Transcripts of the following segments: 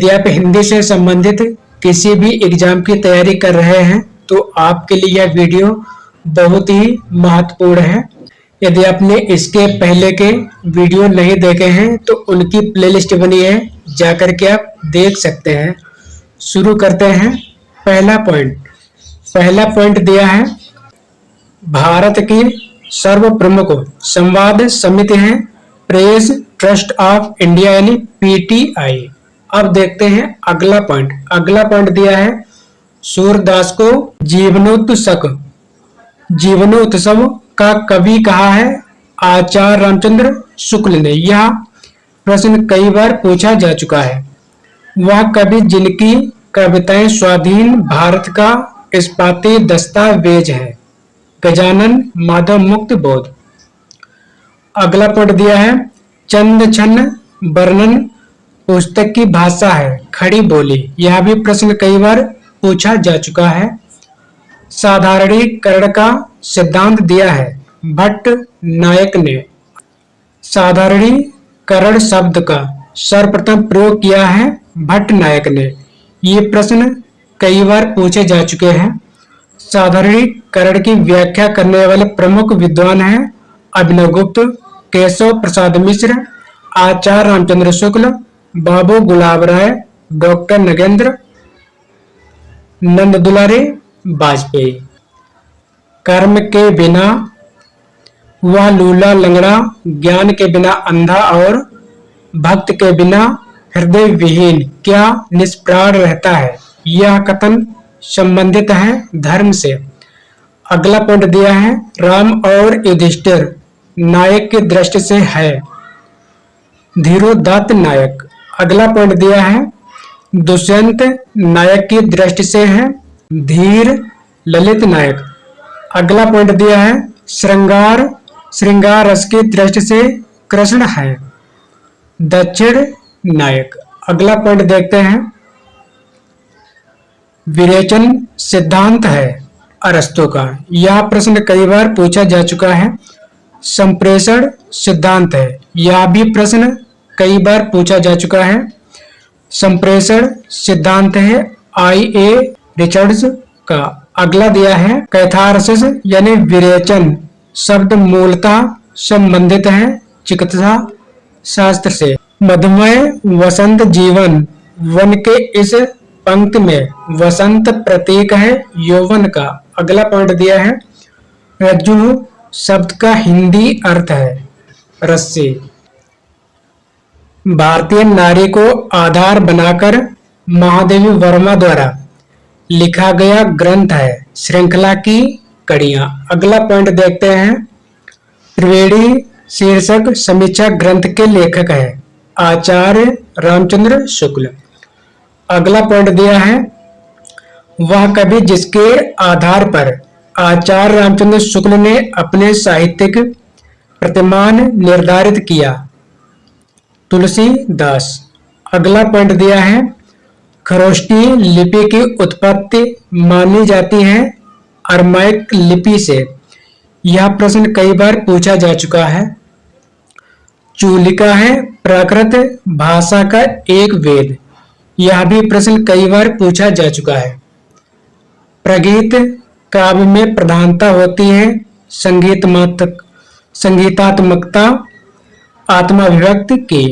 यदि आप हिंदी से संबंधित किसी भी एग्जाम की तैयारी कर रहे हैं तो आपके लिए यह वीडियो बहुत ही महत्वपूर्ण है। यदि आपने इसके पहले के वीडियो नहीं देखे हैं तो उनकी प्लेलिस्ट बनी है, जाकर के आप देख सकते हैं। शुरू करते हैं। पहला पॉइंट दिया है, भारत की सर्व प्रमुख संवाद समिति है प्रेस ट्रस्ट ऑफ इंडिया यानी पीटीआई। अब देखते हैं अगला पॉइंट दिया है, सूरदास को जीवनोत्सव का कवि कहा है आचार्य रामचंद्र शुक्ल ने। यह प्रश्न कई बार पूछा जा चुका है। वह कवि जिनकी कविताएं स्वाधीन भारत का इस्पाती दस्तावेज है, गजानन माधव मुक्त बोध। अगला पॉइंट दिया है, चंद छन्न वर्णन पुस्तक की भाषा है खड़ी बोली। यह भी प्रश्न कई बार पूछा जा चुका है। साधारणीकरण का सिद्धांत दिया है भट्ट नायक ने। साधारणीकरण शब्द का सर्वप्रथम प्रयोग किया है भट्ट नायक ने। ये प्रश्न कई बार पूछे जा चुके हैं। साधारणीकरण की व्याख्या करने वाले प्रमुख विद्वान हैं अभिनवगुप्त, केशव प्रसाद मिश्र, आचार्य रामचंद्र शुक्ल, बाबू गुलाब राय, डॉक्टर नगेंद्र, नंद दुलारे वाजपेयी। कर्म के बिना वह लूला लंगड़ा, ज्ञान के बिना अंधा और भक्त के बिना हृदय विहीन क्या निष्प्राण रहता है। यह कथन संबंधित है धर्म से। अगला पॉइंट दिया है, राम और युधिष्ठिर नायक की दृष्टि से है धीरोदात्त नायक। अगला पॉइंट दिया है, दुष्यंत नायक की दृष्टि से है धीर ललित नायक। अगला पॉइंट दिया है, श्रृंगार रस की दृष्टि से कृष्ण है दक्षिण नायक। अगला पॉइंट देखते हैं, विरेचन सिद्धांत है अरस्तु का। यह प्रश्न कई बार पूछा जा चुका है। संप्रेषण सिद्धांत है, यह भी प्रश्न कई बार पूछा जा चुका है। संप्रेषण सिद्धांत है I.A. रिचर्ड्स का। अगला दिया है, कैथारसिस यानी विरेचन शब्द मूलतः संबंधित है चिकित्सा शास्त्र से। मधुमय वसंत जीवन, वन के इस पंक्ति में वसंत प्रतीक है यौवन का। अगला पॉइंट दिया है, रज्जु शब्द का हिंदी अर्थ है रस्सी। भारतीय नारी को आधार बनाकर महादेवी वर्मा द्वारा लिखा गया ग्रंथ है श्रृंखला की कड़ियां। अगला पॉइंट देखते हैं, त्रिवेणी शीर्षक समीक्षा ग्रंथ के लेखक है आचार्य रामचंद्र शुक्ल। अगला पॉइंट दिया है, वह कवि जिसके आधार पर आचार्य रामचंद्र शुक्ल ने अपने साहित्यिक प्रतिमान निर्धारित किया तुलसीदास। अगला पॉइंट दिया है, खरोष्टी लिपि की उत्पत्ति मानी जाती है अरमाइक लिपि से। यह प्रश्न कई बार पूछा जा चुका है। चूलिका है प्राकृत भाषा का एक वेद। यह भी प्रश्न कई बार पूछा जा चुका है। प्रगीत काव्य में प्रधानता होती है संगीतात्मकता आत्माभिव्यक्ति की।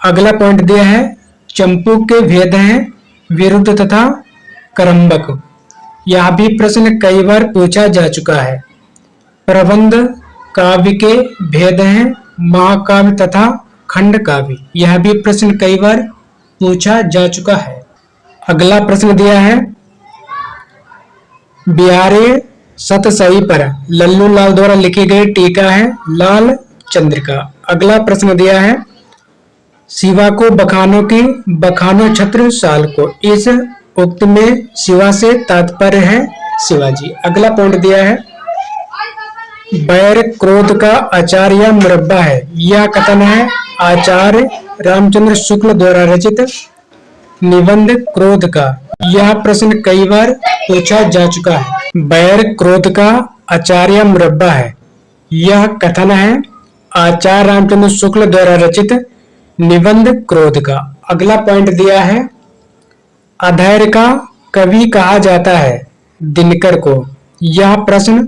अगला पॉइंट दिया है, चंपू के भेद हैं विरुद्ध तथा करम्बक। यह भी प्रश्न कई बार पूछा जा चुका है। प्रबंध काव्य के भेद हैं महाकाव्य तथा खंड काव्य। यह भी प्रश्न कई बार पूछा जा चुका है। अगला प्रश्न दिया है, बिहारी सतसई पर लल्लू लाल द्वारा लिखी गई टीका है लाल चंद्रिका। अगला प्रश्न दिया है, शिवा को बखानो छत्र साल को। इस उक्त में शिवा से तात्पर्य है शिवाजी। अगला पॉइंट दिया है, बैर क्रोध का आचार या मुरब्बा है। यह कथन है आचार्य रामचंद्र शुक्ल द्वारा रचित निबंध क्रोध का। यह प्रश्न कई बार पूछा जा चुका है। बैर क्रोध का आचार या मुरब्बा है। यह कथन है आचार्य रामचंद्र शुक्ल द्वारा रचित निबंध क्रोध का। अगला पॉइंट दिया है, अधैर्य का कवि कहा जाता है दिनकर को? यह प्रश्न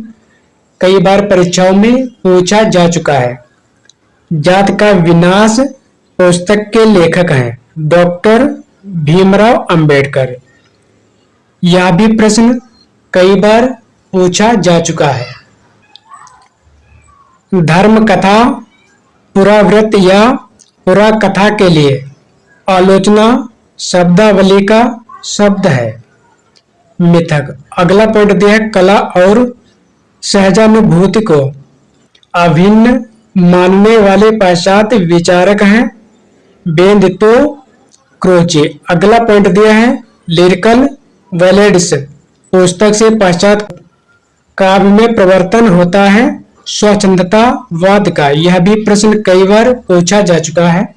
कई बार परीक्षाओं में पूछा जा चुका है। जात का विनाश पुस्तक के लेखक हैं डॉक्टर भीमराव अंबेडकर। यह भी प्रश्न कई बार पूछा जा चुका है। धर्म कथा पुराव्रत या पुरा कथा के लिए आलोचना शब्दावली का शब्द है मिथक। अगला पॉइंट दिया है कला और सहजानुभूति को अभिन्न मानने वाले पाश्चात्य विचारक हैं बेनेडिक्टो क्रोचे। अगला पॉइंट दिया है लिरिकल वैलेडिस पुस्तक से पाश्चात्य काव्य में प्रवर्तन होता है स्वच्छंदतावाद का। यह भी प्रश्न कई बार पूछा जा चुका है।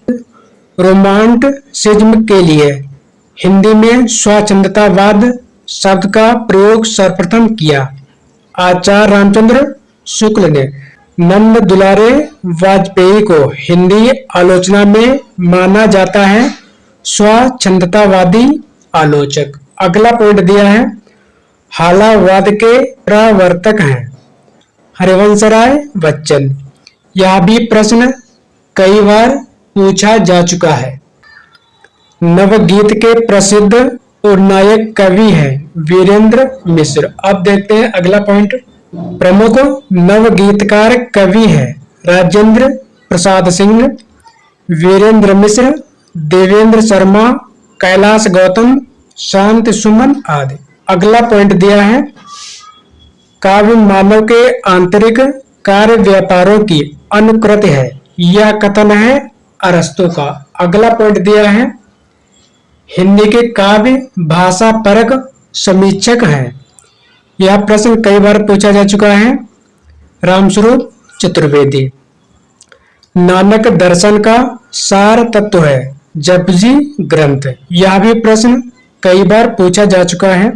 रोमांटिसिज्म के लिए हिंदी में स्वच्छंदतावाद शब्द का प्रयोग सर्वप्रथम किया आचार्य रामचंद्र शुक्ल ने। नंद दुलारे वाजपेयी को हिंदी आलोचना में माना जाता है स्वच्छंदतावादी आलोचक। अगला पॉइंट दिया है हालावाद के प्रवर्तक हैं हरिवंशराय बच्चन। यह भी प्रश्न कई बार पूछा जा चुका है। नवगीत के प्रसिद्ध और नायक कवि हैं वीरेंद्र मिश्र। अब देखते हैं अगला पॉइंट। प्रमुख नवगीतकार कवि हैं राजेंद्र प्रसाद सिंह, वीरेंद्र मिश्र, देवेंद्र शर्मा, कैलाश गौतम, शांति सुमन आदि। अगला पॉइंट दिया है काव्य मानव के आंतरिक कार्य व्यापारों की अनुकृति है। यह कथन है अरस्तु का। अगला पॉइंट दिया है हिंदी के काव्य भाषा परक समीक्षक हैं। यह प्रश्न कई बार पूछा जा चुका है रामस्वरूप चतुर्वेदी। नानक दर्शन का सार तत्व है जपजी ग्रंथ। यह भी प्रश्न कई बार पूछा जा चुका है।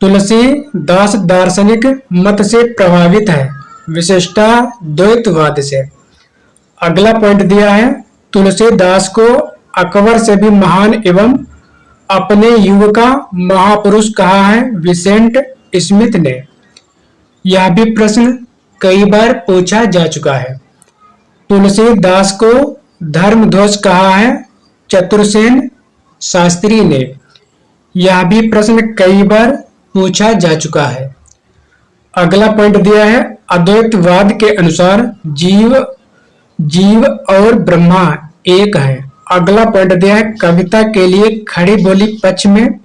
तुलसीदास दार्शनिक मत से प्रभावित है विशिष्टाद्वैतवाद से। अगला पॉइंट दिया है तुलसीदास को अकबर से भी महान एवं अपने युग का महापुरुष कहा है विसेंट स्मिथ ने। यह भी प्रश्न कई बार पूछा जा चुका है। तुलसीदास को धर्मध्वज कहा है चतुरसेन शास्त्री ने। यह भी प्रश्न कई बार पूछा जा चुका है। अगला पॉइंट दिया है अद्वैतवाद के अनुसार जीव और ब्रह्मा एक है। अगला पॉइंट दिया है कविता के लिए खड़ी बोली पक्ष में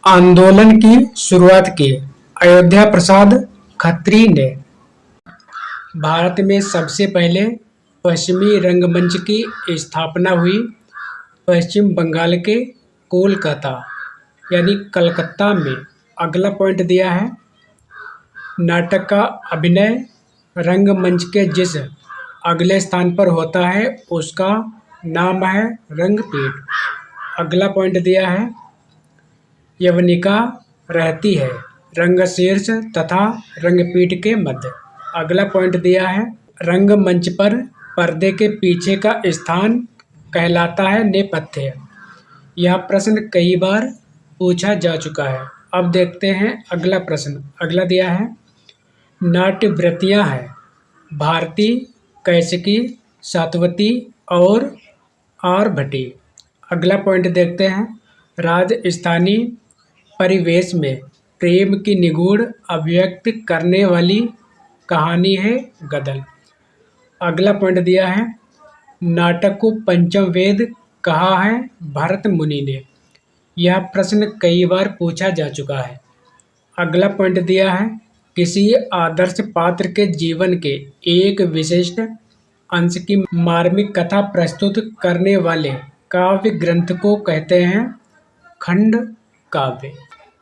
आंदोलन की शुरुआत की अयोध्या प्रसाद खत्री ने। भारत में सबसे पहले पश्चिमी रंगमंच की स्थापना हुई पश्चिम बंगाल के कोलकाता यानी कलकत्ता में। अगला पॉइंट दिया है नाटक का अभिनय रंगमंच के जिस अगले स्थान पर होता है उसका नाम है रंगपीठ। अगला पॉइंट दिया है यवनिका रहती है रंगशीर्ष तथा रंगपीठ के मध्य। अगला पॉइंट दिया है रंगमंच पर पर्दे के पीछे का स्थान कहलाता है नेपथ्य। यह प्रश्न कई बार पूछा जा चुका है। अब देखते हैं अगला प्रश्न। अगला दिया है नाट्यवृत्तियाँ हैं भारती, कैसिकी, सातवती और आरभटी। अगला पॉइंट देखते हैं राजस्थानी परिवेश में प्रेम की निगूढ़ अभिव्यक्ति करने वाली कहानी है गदर। अगला पॉइंट दिया है नाटक को पंचम वेद कहा है भरत मुनि ने। यह प्रश्न कई बार पूछा जा चुका है। अगला पॉइंट दिया है किसी आदर्श पात्र के जीवन के एक विशिष्ट अंश की मार्मिक कथा प्रस्तुत करने वाले काव्य ग्रंथ को कहते हैं खंड काव्य।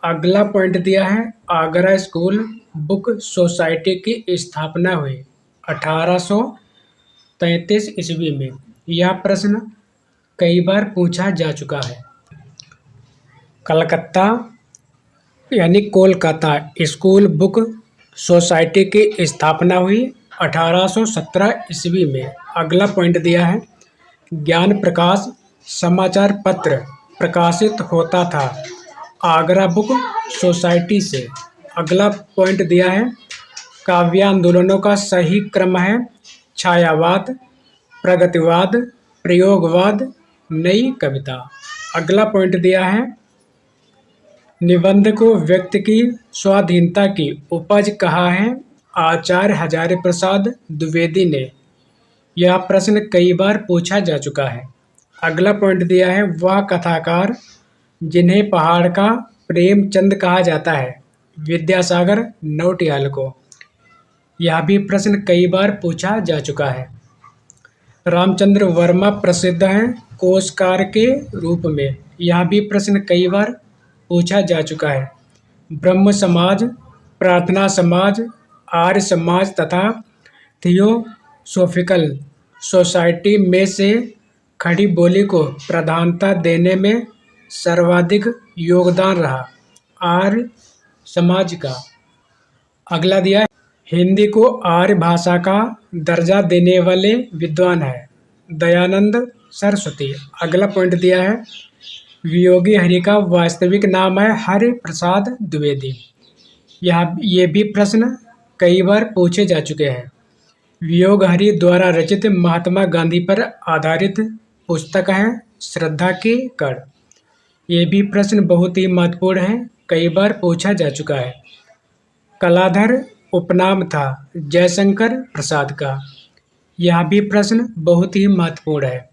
अगला पॉइंट दिया है आगरा स्कूल बुक सोसाइटी की स्थापना हुई 1833 ईस्वी में। यह प्रश्न कई बार पूछा जा चुका है। कलकत्ता यानी कोलकाता स्कूल बुक सोसाइटी की स्थापना हुई 1817 ईस्वी में। अगला पॉइंट दिया है ज्ञान प्रकाश समाचार पत्र प्रकाशित होता था आगरा बुक सोसाइटी से। अगला पॉइंट दिया है काव्य आंदोलनों का सही क्रम है छायावाद, प्रगतिवाद, प्रयोगवाद, नई कविता। अगला पॉइंट दिया है निबंध को व्यक्ति की स्वाधीनता की उपज कहा है आचार्य हजारी प्रसाद द्विवेदी ने। यह प्रश्न कई बार पूछा जा चुका है। अगला पॉइंट दिया है वह कथाकार जिन्हें पहाड़ का प्रेमचंद कहा जाता है विद्यासागर नौटियाल को। यह भी प्रश्न कई बार पूछा जा चुका है। रामचंद्र वर्मा प्रसिद्ध हैं कोशकार के रूप में। यह भी प्रश्न कई बार पूछा जा चुका है। ब्रह्म समाज, प्रार्थना समाज, आर्य समाज तथा थियोसोफिकल सोसाइटी में से खड़ी बोली को प्रधानता देने में सर्वाधिक योगदान रहा आर्य समाज का। अगला दिया है हिंदी को आर्य भाषा का दर्जा देने वाले विद्वान है दयानंद सरस्वती। अगला पॉइंट दिया है वियोगी हरि का वास्तविक नाम है हरि प्रसाद द्विवेदी। ये भी प्रश्न कई बार पूछे जा चुके हैं। वियोग हरि द्वारा रचित महात्मा गांधी पर आधारित पुस्तक है श्रद्धा के कण। ये भी प्रश्न बहुत ही महत्वपूर्ण है, कई बार पूछा जा चुका है। कलाधर उपनाम था जयशंकर प्रसाद का। यह भी प्रश्न बहुत ही महत्वपूर्ण है।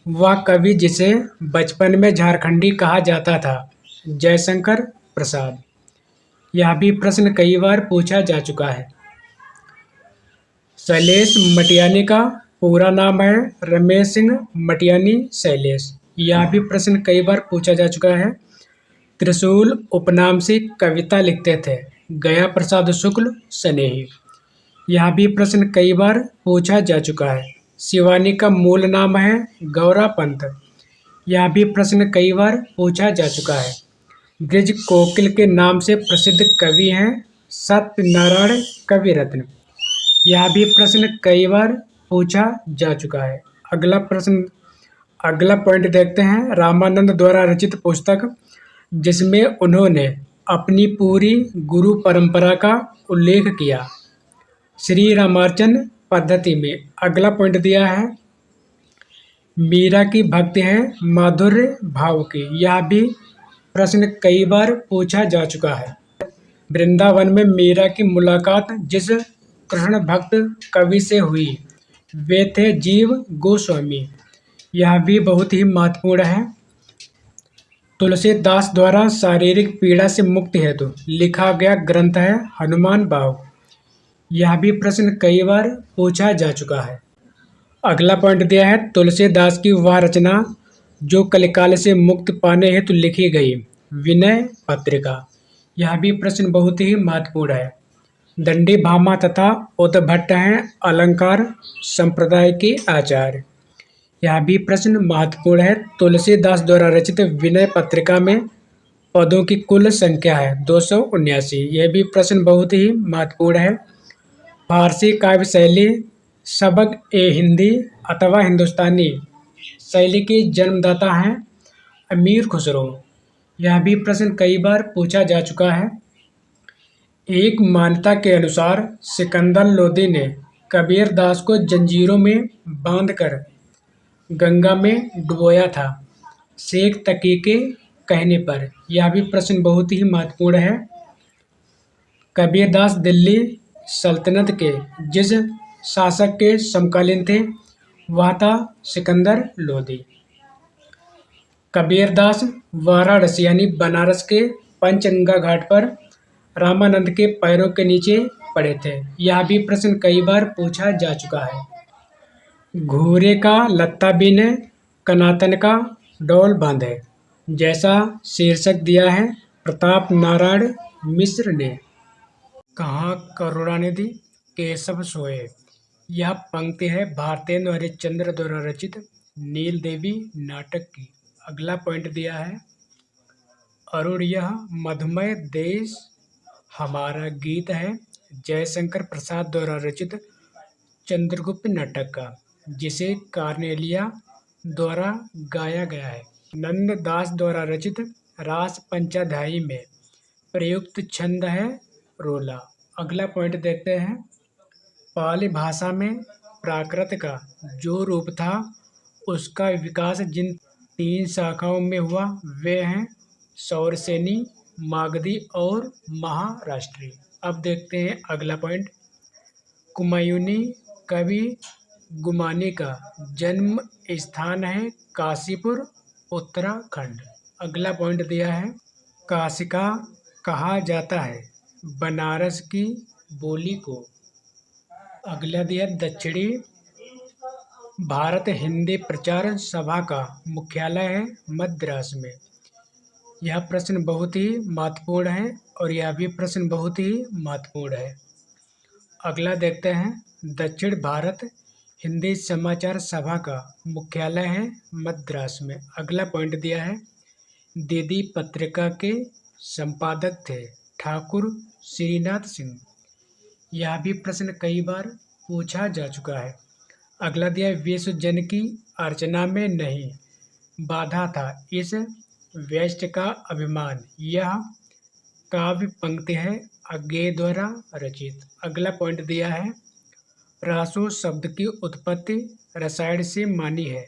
वह कवि जिसे बचपन में झारखंडी कहा जाता था जयशंकर प्रसाद। यह भी प्रश्न कई बार पूछा जा चुका है। शैलेश मटियानी का पूरा नाम है रमेश सिंह मटियानी शैलेश। यह भी प्रश्न कई बार पूछा जा चुका है। त्रिशूल उपनाम से कविता लिखते थे गया प्रसाद शुक्ल स्नेही। यह भी प्रश्न कई बार पूछा जा चुका है। शिवानी का मूल नाम है गौरा पंत। यह भी प्रश्न कई बार पूछा जा चुका है। ब्रिज कोकिल के नाम से प्रसिद्ध कवि हैं सत्यनारायण कविरत्न। यह भी प्रश्न कई बार पूछा जा चुका है। अगला पॉइंट देखते हैं रामानंद द्वारा रचित पुस्तक जिसमें उन्होंने अपनी पूरी गुरु परंपरा का उल्लेख किया श्री रामार्चन पद्धति में। अगला पॉइंट दिया है मीरा की भक्ति है माधुर्य भाव की। यह भी प्रश्न कई बार पूछा जा चुका है। वृंदावन में मीरा की मुलाकात जिस कृष्ण भक्त कवि से हुई वे थे जीव गोस्वामी। यह भी बहुत ही महत्वपूर्ण है। तुलसीदास द्वारा शारीरिक पीड़ा से मुक्ति हेतु लिखा गया ग्रंथ है हनुमान बाहु। यह भी प्रश्न कई बार पूछा जा चुका है। अगला पॉइंट दिया है तुलसीदास की वह रचना जो कलिकाल से मुक्ति पाने हेतु लिखी गई विनय पत्रिका। यह भी प्रश्न बहुत ही महत्वपूर्ण है। दंडी भामा तथा उद्भट्ट हैं अलंकार संप्रदाय के आचार्य। यह भी प्रश्न महत्वपूर्ण है। तुलसीदास द्वारा रचित विनय पत्रिका में पदों की कुल संख्या है 279। यह भी प्रश्न बहुत ही महत्वपूर्ण है। फारसी काव्य शैली सबक ए हिंदी अथवा हिंदुस्तानी शैली के जन्मदाता हैं अमीर खुसरो। यह भी प्रश्न कई बार पूछा जा चुका है। एक मान्यता के अनुसार सिकंदर लोदी ने कबीर दास को जंजीरों में बांधकर गंगा में डुबोया था शेख तकी के कहने पर। यह भी प्रश्न बहुत ही महत्वपूर्ण है। कबीर दास दिल्ली सल्तनत के जिस शासक के समकालीन थे वह था सिकंदर लोदी। कबीरदास वाराणसी यानी बनारस के पंचगंगा घाट पर रामानंद के पैरों के नीचे पड़े थे। यह भी प्रश्न कई बार पूछा जा चुका है। घूरे का लत्ता बीने कनातन का डोल बांधे जैसा शीर्षक दिया है प्रताप नारायण मिश्र ने। कहाँ करुणानिधि केशव सोए। यह पंक्ति है भारतेंदु हरिश्चंद्र द्वारा रचित नील देवी नाटक की। अगला पॉइंट दिया है अरुण यह मधुमय देश हमारा गीत है जयशंकर प्रसाद द्वारा रचित चंद्रगुप्त नाटक का जिसे कार्नेलिया द्वारा गाया गया है। नंददास द्वारा रचित रास पंचाध्यायी में प्रयुक्त छंद है रोला। अगला पॉइंट देखते हैं। पाली भाषा में प्राकृत का जो रूप था उसका विकास जिन 3 शाखाओं में हुआ वे हैं सौरसेनी, मागधी और महाराष्ट्री। अब देखते हैं अगला पॉइंट। कुमायूनी कवि गुमानी का जन्म स्थान है काशीपुर, उत्तराखंड। अगला पॉइंट दिया है। काशिका कहा जाता है बनारस की बोली को। अगला दिया दक्षिणी भारत हिंदी प्रचार सभा का मुख्यालय है मद्रास में। यह प्रश्न बहुत ही महत्वपूर्ण है और यह भी प्रश्न बहुत ही महत्वपूर्ण है। अगला देखते हैं। दक्षिण भारत हिंदी समाचार सभा का मुख्यालय है मद्रास में। अगला पॉइंट दिया है। दीदी पत्रिका के संपादक थे ठाकुर श्रीनाथ सिंह। यह भी प्रश्न कई बार पूछा जा चुका है। अगला दिया विश्व जन की अर्चना में नहीं बाधा था इस व्यष्टि का अभिमान। यह काव्य पंक्ति है अज्ञेय द्वारा रचित। अगला पॉइंट दिया है। रासो शब्द की उत्पत्ति रसायन से मानी है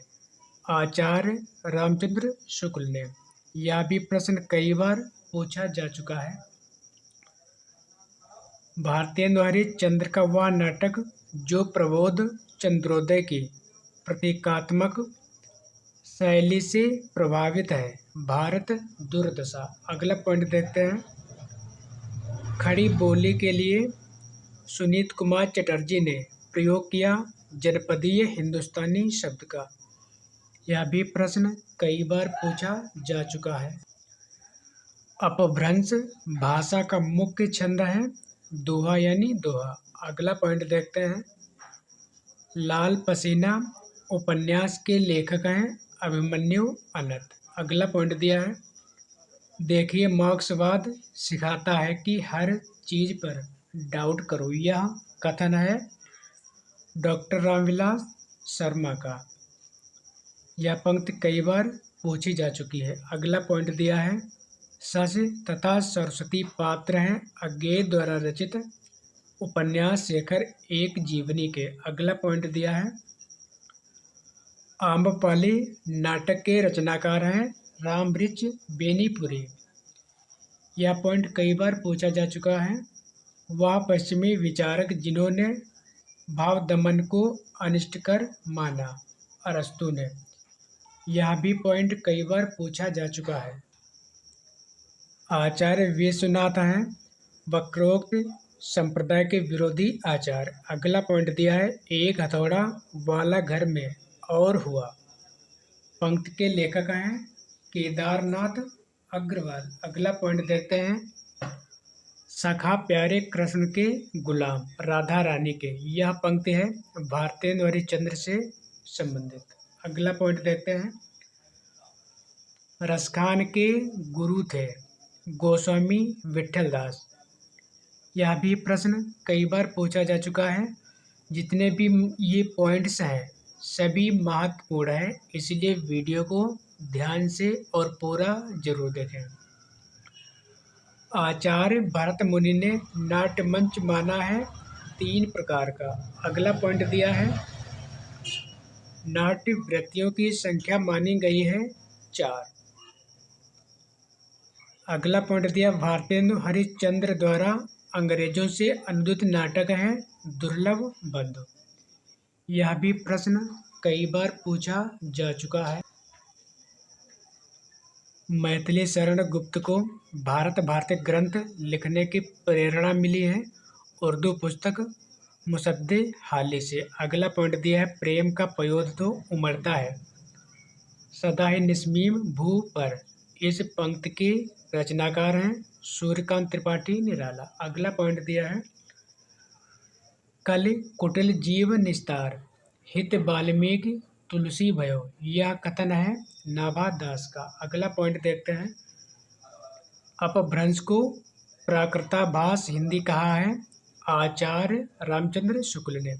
आचार्य रामचंद्र शुक्ल ने। यह भी प्रश्न कई बार पूछा जा चुका है। भारतेंदु चंद्र का वह नाटक जो प्रबोध चंद्रोदय की प्रतीकात्मक शैली से प्रभावित है भारत दुर्दशा। अगला पॉइंट देखते हैं। खड़ी बोली के लिए सुनीत कुमार चटर्जी ने प्रयोग किया जनपदीय हिंदुस्तानी शब्द का। यह भी प्रश्न कई बार पूछा जा चुका है। अपभ्रंश भाषा का मुख्य छंद है दोहा यानी दोहा। अगला पॉइंट देखते हैं। लाल पसीना उपन्यास के लेखक हैं अभिमन्यु अनंत। अगला पॉइंट दिया है। देखिए मार्क्सवाद सिखाता है कि हर चीज पर डाउट करो। यह कथन है डॉक्टर रामविलास शर्मा का। यह पंक्ति कई बार पूछी जा चुकी है। अगला पॉइंट दिया है। शशि तथा सरस्वती पात्र हैं अज्ञेय द्वारा रचित उपन्यास शेखर एक जीवनी के। अगला पॉइंट दिया है। आम्रपाली नाटक के रचनाकार हैं रामवृक्ष बेनीपुरी। यह पॉइंट कई बार पूछा जा चुका है। वह पश्चिमी विचारक जिन्होंने भाव दमन को अनिष्टकर माना अरस्तु ने। यह भी पॉइंट कई बार पूछा जा चुका है। आचार्य विश्वनाथ हैं वक्रोक्त संप्रदाय के विरोधी आचार्य। अगला पॉइंट दिया है। एक हथौड़ा वाला घर में और हुआ। पंक्ति के लेखक हैं केदारनाथ अग्रवाल। अगला पॉइंट देखते हैं। सखा प्यारे कृष्ण के गुलाम राधा रानी के। यह पंक्ति है भारतेंदु हरिश्चंद्र से संबंधित। अगला पॉइंट देखते हैं। रसखान के गुरु थे गोस्वामी विठलदास। यह भी प्रश्न कई बार पूछा जा चुका है। जितने भी ये पॉइंट्स हैं सभी महत्वपूर्ण हैं, इसलिए वीडियो को ध्यान से और पूरा जरूर देखें। आचार्य भरत मुनि ने नाट्य मंच माना है 3 प्रकार का। अगला पॉइंट दिया है। नाट्य वृत्तियों की संख्या मानी गई है 4। अगला पॉइंट दिया। भारतेंदु हरिश्चंद्र द्वारा अंग्रेजों से अनुदित नाटक है दुर्लभ बंधु। यह भी प्रश्न कई बार पूछा जा चुका है। मैथिली शरण गुप्त को भारत भारती ग्रंथ लिखने की प्रेरणा मिली है उर्दू पुस्तक मुसद्दे हाली से। अगला पॉइंट दिया है। प्रेम का पयोध तो उमड़ता है सदा ही निस्मीम भू पर। इस पंक्ति के रचनाकार हैं सूर्यकांत त्रिपाठी निराला। अगला पॉइंट दिया है। कलि कुटिल जीव निस्तार हित वाल्मीकि तुलसी भयो। यह कथन है नाभा दास का। अगला पॉइंट देखते हैं। अपभ्रंश को प्राकृताभास हिंदी कहा है आचार्य रामचंद्र शुक्ल ने।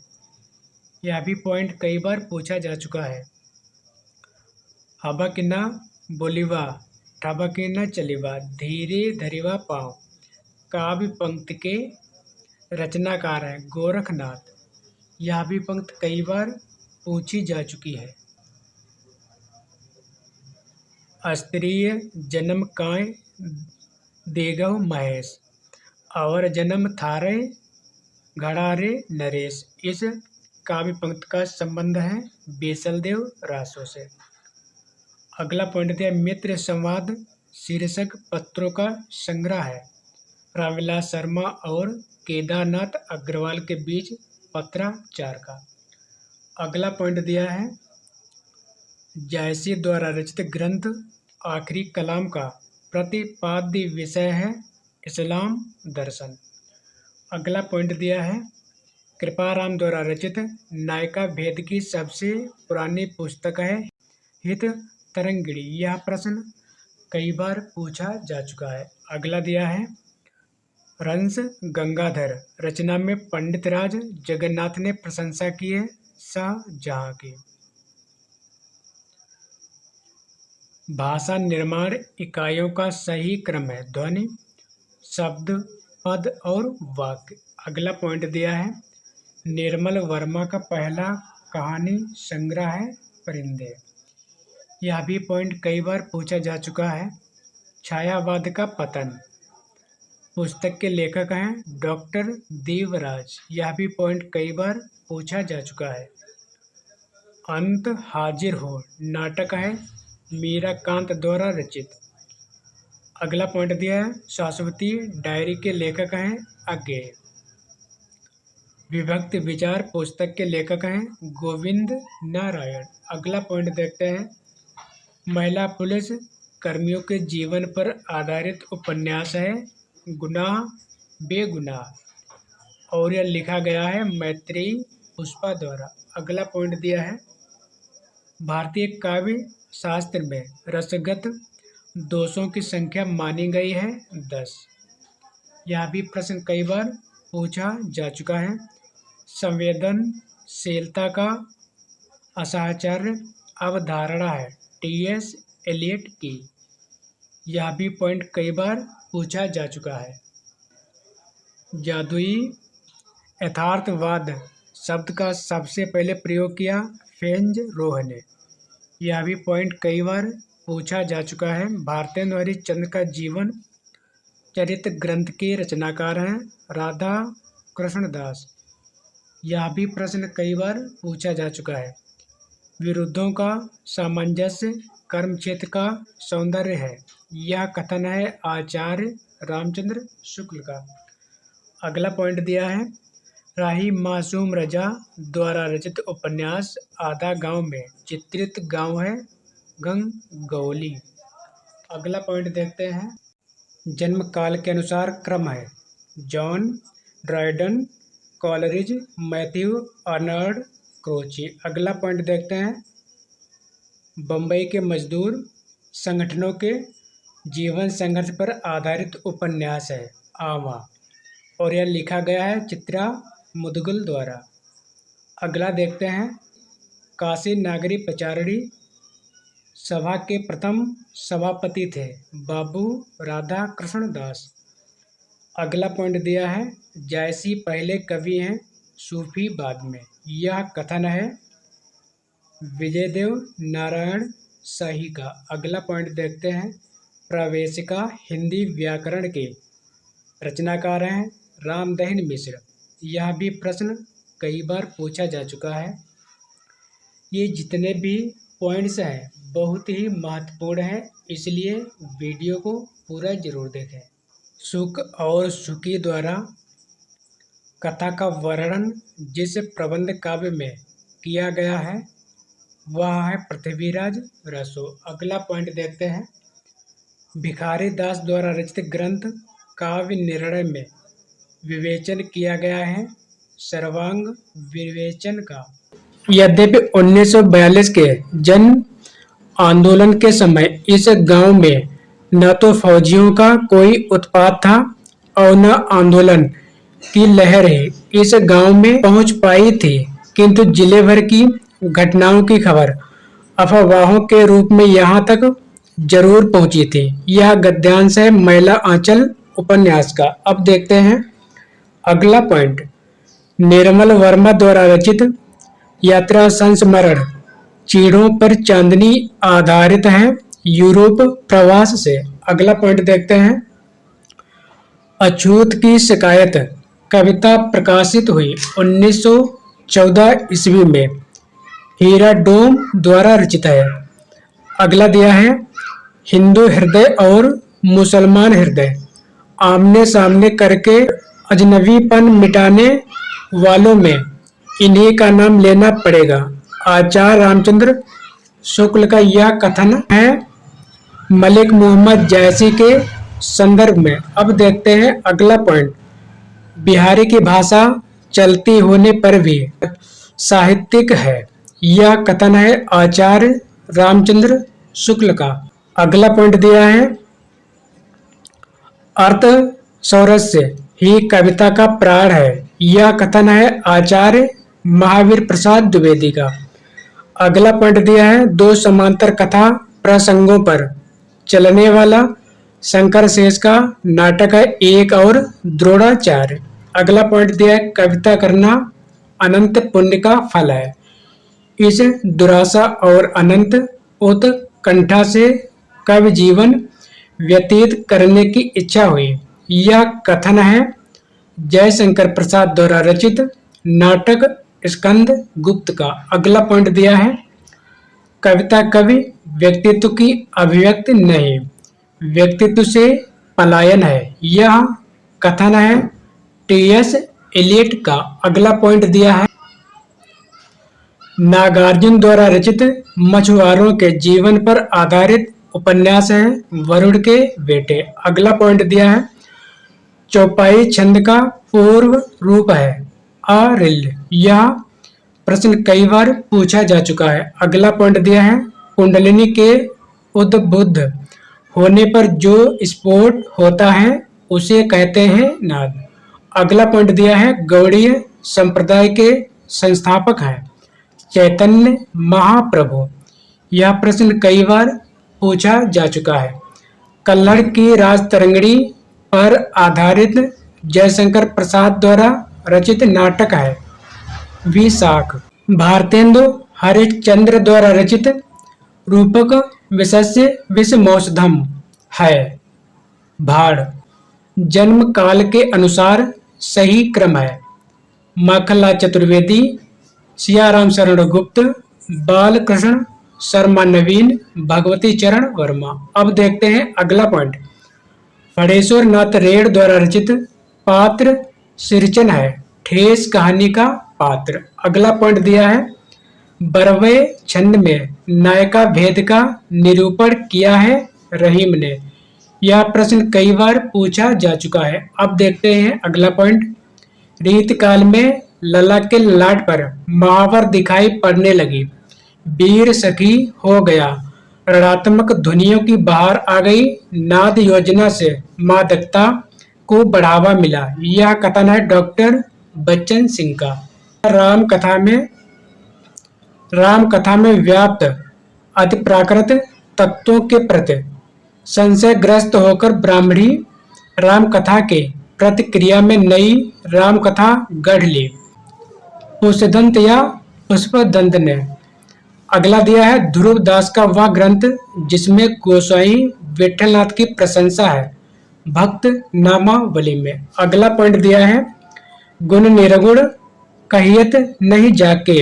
यह भी पॉइंट कई बार पूछा जा चुका है। अबकिना बोलिवा ठबके न चलिवा, धीरे धरिवा पाँव। काव्य पंक्ति के रचनाकार हैं गोरखनाथ। यह भी पंक्ति कई बार पूछी जा चुकी है। स्त्रीय जन्म काय देगव महेश, और जन्म थारे घड़ारे नरेश। इस काव्य पंक्ति का संबंध है बेसलदेव रासो से। अगला पॉइंट दिया मित्र संवाद शीर्षक पत्रों का संग्रह है। रामविलास शर्मा और केदारनाथ अग्रवाल के बीच पत्राचार का। अगला पॉइंट दिया है जायसी द्वारा रचित ग्रंथ आखिरी कलाम का प्रतिपाद्य विषय है इस्लाम दर्शन। अगला पॉइंट दिया है कृपाराम द्वारा रचित नायिका भेद की सबसे पुरानी पुस्तक है हित तरंगिणी। यह प्रश्न कई बार पूछा जा चुका है। अगला दिया है रंस गंगाधर रचना में पंडित राज जगन्नाथ ने प्रशंसा की है शाहजहां की। भाषा निर्माण इकाइयों का सही क्रम है ध्वनि, शब्द, पद और वाक्य। अगला पॉइंट दिया है निर्मल वर्मा का पहला कहानी संग्रह है परिंदे। यह भी पॉइंट कई बार पूछा जा चुका है। छायावाद का पतन पुस्तक के लेखक हैं डॉक्टर देवराज। यह भी पॉइंट कई बार पूछा जा चुका है। अंत हाजिर हो नाटक है मीराकांत द्वारा रचित। अगला पॉइंट दिया है शाश्वती डायरी के लेखक हैं अज्ञेय। विभक्त विचार पुस्तक के लेखक हैं गोविंद नारायण। अगला पॉइंट देखते हैं महिला पुलिस कर्मियों के जीवन पर आधारित उपन्यास है गुनाह बेगुनाह, और यह लिखा गया है मैत्रेयी पुष्पा द्वारा। अगला पॉइंट दिया है भारतीय काव्य शास्त्र में रसगत दोषों की संख्या मानी गई है 10। यह भी प्रश्न कई बार पूछा जा चुका है। संवेदनशीलता का असाचार्य अवधारणा है टी.एस. एलियट की। यह भी पॉइंट कई बार पूछा जा चुका है। जादुई यथार्थवाद शब्द का सबसे पहले प्रयोग किया फेंज रोह ने। यह भी पॉइंट कई बार पूछा जा चुका है। भारतेंदु हरिश्चंद्र का जीवन चरित्र ग्रंथ के रचनाकार हैं राधा कृष्ण दास। यह भी प्रश्न कई बार पूछा जा चुका है। विरुद्धों का सामंजस्य कर्म क्षेत्र का सौंदर्य है। यह कथन है आचार्य रामचंद्र शुक्ल का। अगला पॉइंट दिया है राही मासूम रजा द्वारा रचित उपन्यास आधा गांव में चित्रित गांव है गंगौली। अगला पॉइंट देखते हैं जन्म काल के अनुसार क्रम है John Dryden Coleridge Matthew Arnold crochet. अगला पॉइंट देखते हैं बम्बई के मजदूर संगठनों के जीवन संघर्ष पर आधारित उपन्यास है आवा, और यह लिखा गया है चित्रा मुदगल द्वारा। अगला देखते हैं काशी नागरी प्रचारणी सभा के प्रथम सभापति थे बाबू राधा कृष्ण दास। अगला पॉइंट दिया है जायसी पहले कवि हैं सूफी बाद में। यह कथन है विजयदेव नारायण शाही का। अगला पॉइंट देखते हैं प्रवेशिका हिंदी व्याकरण के रचनाकार हैं रामदहिन मिश्र। यह भी प्रश्न कई बार पूछा जा चुका है। ये जितने भी पॉइंट्स हैं बहुत ही महत्वपूर्ण हैं, इसलिए वीडियो को पूरा जरूर देखें। शुक और शुकी द्वारा कथा का वर्णन जिस प्रबंध काव्य में किया गया है वह है पृथ्वीराज रसो। अगला पॉइंट देखते हैं भिखारी दास द्वारा रचित ग्रंथ काव्य निर्णय में विवेचन किया गया है सर्वांग विवेचन का। यद्यपि 1942 के जन आंदोलन के समय इस गांव में न तो फौजियों का कोई उत्पात था और न आंदोलन की लहर ही इस गांव में पहुंच पाई थी, किंतु जिले भर की घटनाओं की खबर अफवाहों के रूप में यहां तक जरूर पहुंची थी। यह गद्यांश है महिला आंचल उपन्यास का। अब देखते हैं अगला पॉइंट। निर्मल वर्मा द्वारा रचित यात्रा संस्मरण चीड़ों पर चांदनी आधारित है यूरोप प्रवास से। अगला पॉइंट देखते हैं। अछूत की शिकायत कविता प्रकाशित हुई 1914 ईस्वी में, हीरा डोम द्वारा रचित है। अगला दिया है हिंदू हृदय और मुसलमान हृदय आमने सामने करके अजनबीपन मिटाने वालों में इन्हीं का नाम लेना पड़ेगा। आचार्य रामचंद्र शुक्ल का यह कथन है मलिक मोहम्मद जैसी के संदर्भ में। अब देखते हैं अगला पॉइंट। बिहारी की भाषा चलती होने पर भी साहित्यिक है, यह कथन है आचार्य रामचंद्र शुक्ल का। अगला पॉइंट दिया है अर्थ सौरस्य ही कविता का प्राण है, यह कथन है आचार्य महावीर प्रसाद द्विवेदी का। अगला पॉइंट दिया है दो समांतर कथा प्रसंगों पर चलने वाला शंकर शेष का नाटक है एक और द्रोणाचार्य। अगला पॉइंट दिया है कविता करना अनंत पुण्य का फल है, इस दुराशा और अनंत उत्कंठा से कवि जीवन व्यतीत करने की इच्छा हुई, यह कथन है जयशंकर प्रसाद द्वारा रचित नाटक स्कंद गुप्त का। अगला पॉइंट दिया है कविता कवि व्यक्तित्व की अभिव्यक्ति नहीं, व्यक्तित्व से पलायन है, यह कथन है टी.एस. एलियट का। अगला पॉइंट दिया है नागार्जुन द्वारा रचित मछुआरों के जीवन पर आधारित उपन्यास है वरुण के बेटे। अगला पॉइंट दिया है चौपाई छंद का पूर्व रूप है आरिल्य, यह प्रश्न कई बार पूछा जा चुका है। अगला पॉइंट दिया है कुंडलिनी के उद्बुद्ध होने पर जो स्फोट होता है उसे कहते हैं नाद। अगला पॉइंट दिया है गौड़ीय संप्रदाय के संस्थापक हैं चैतन्य महाप्रभु, यह प्रश्न कई बार पूछा जा चुका है। कल्हड़ की राजतरंगिणी पर आधारित जयशंकर प्रसाद द्वारा रचित नाटक है विशाख। भारतेंदु हरिश्चंद्र द्वारा रचित रूपक विषस्य विषमौषधम है भाड़। जन्म काल के अनुसार सही क्रम है माखनलाल चतुर्वेदी, सियाराम शरण गुप्त, बालकृष्ण शर्मा नवीन, भगवती चरण वर्मा। अब देखते हैं अगला पॉइंट। फणेश्वर नाथ रेड द्वारा रचित पात्र सिरचन है ठेस कहानी का पात्र। अगला पॉइंट दिया है बरवे छंद में नायका भेद का निरूपण किया है रहीम ने, यह प्रश्न कई बार पूछा जा चुका है। अब देखते हैं अगला पॉइंट। रीत काल में लला के ललाट पर महावर दिखाई पड़ने लगी, वीर सखी हो गया, ऋणात्मक ध्वनियों की बहार आ गई, नाद योजना से मादकता को बढ़ावा मिला, यह कथन है डॉक्टर बच्चन सिंह का। राम कथा में व्याप्त अतिप्राकृत तत्वों के प्रति संशयग्रस्त होकर ब्राह्मणी राम कथा के प्रतिक्रिया में नई राम कथा गढ़ ली पुष्पदंत या पुष्पदंत ने। अगला दिया है ध्रुव दास का वह ग्रंथ जिसमें गोसाई विठलनाथ की प्रशंसा है भक्त नामावली में। अगला पॉइंट दिया है गुण निर्गुण कहियत नहीं जाके,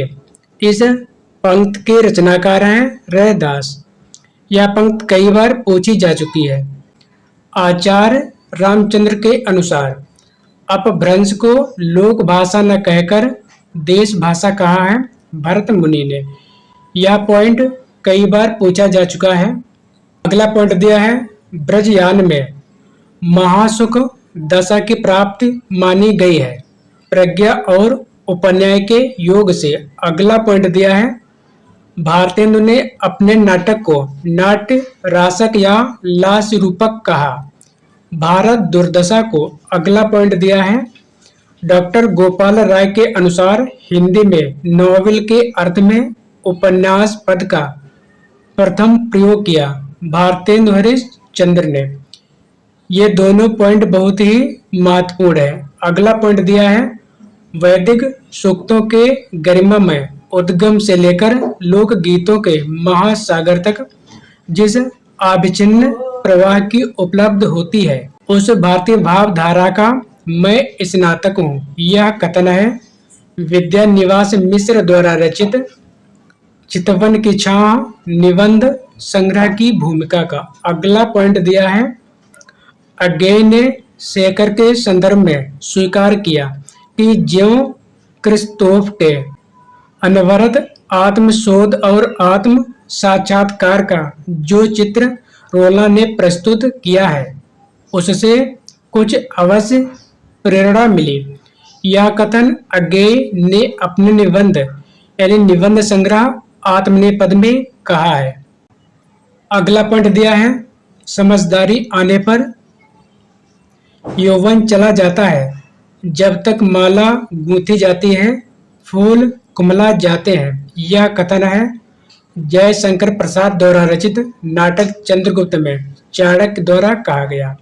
इस पंक्ति के रचनाकार हैं रैदास, यह पंक्ति कई बार पूछी जा चुकी है। आचार्य रामचंद्र के अनुसार अपभ्रंश को लोक भाषा न कहकर देश भाषा कहा है भरत मुनि ने, यह पॉइंट कई बार पूछा जा चुका है। अगला पॉइंट दिया है ब्रजयान में महासुख दशा की प्राप्ति मानी गई है प्रज्ञा और उपन्याय के योग से। अगला पॉइंट दिया है भारतेंदु ने अपने नाटक को नाट्य रासक या लास रूपक कहा भारत दुर्दशा को। अगला पॉइंट दिया है डॉक्टर गोपाल राय के अनुसार हिंदी में नॉवेल के अर्थ में उपन्यास पद का प्रथम प्रयोग किया भारतेंदु हरिश्चंद्र ने। ये दोनों पॉइंट बहुत ही महत्वपूर्ण है। अगला पॉइंट दिया है वैदिक सूक्तों के गरिमामय उद्गम से लेकर लोक गीतों के महासागर तक जिस अविच्छिन्न प्रवाह की उपलब्ध होती है उस भारतीय भावधारा का मैं स्नातक हूँ। यह कथन है विद्यानिवास मिश्र द्वारा रचित चितवन की छाह निबंध संग्रह की भूमिका का। अगला पॉइंट दिया है अज्ञेय ने शेखर के संदर्भ में स्वीकार किया कि ज्यों क्रिस्तोफ के अनवरत आत्मशोध और आत्म साक्षात्कार का जो चित्र रोला ने प्रस्तुत किया है उससे कुछ अवश्य प्रेरणा मिली। यह कथन अज्ञेय ने अपने निबंध यानी निबंध संग्रह आत्मनेपद में कहा है। अगला पॉइंट दिया है समझदारी आने पर यौवन चला जाता है, जब तक माला गूंथी जाती है फूल कुमला जाते हैं। यह कथन है जयशंकर प्रसाद द्वारा रचित नाटक चंद्रगुप्त में चाणक्य द्वारा कहा गया।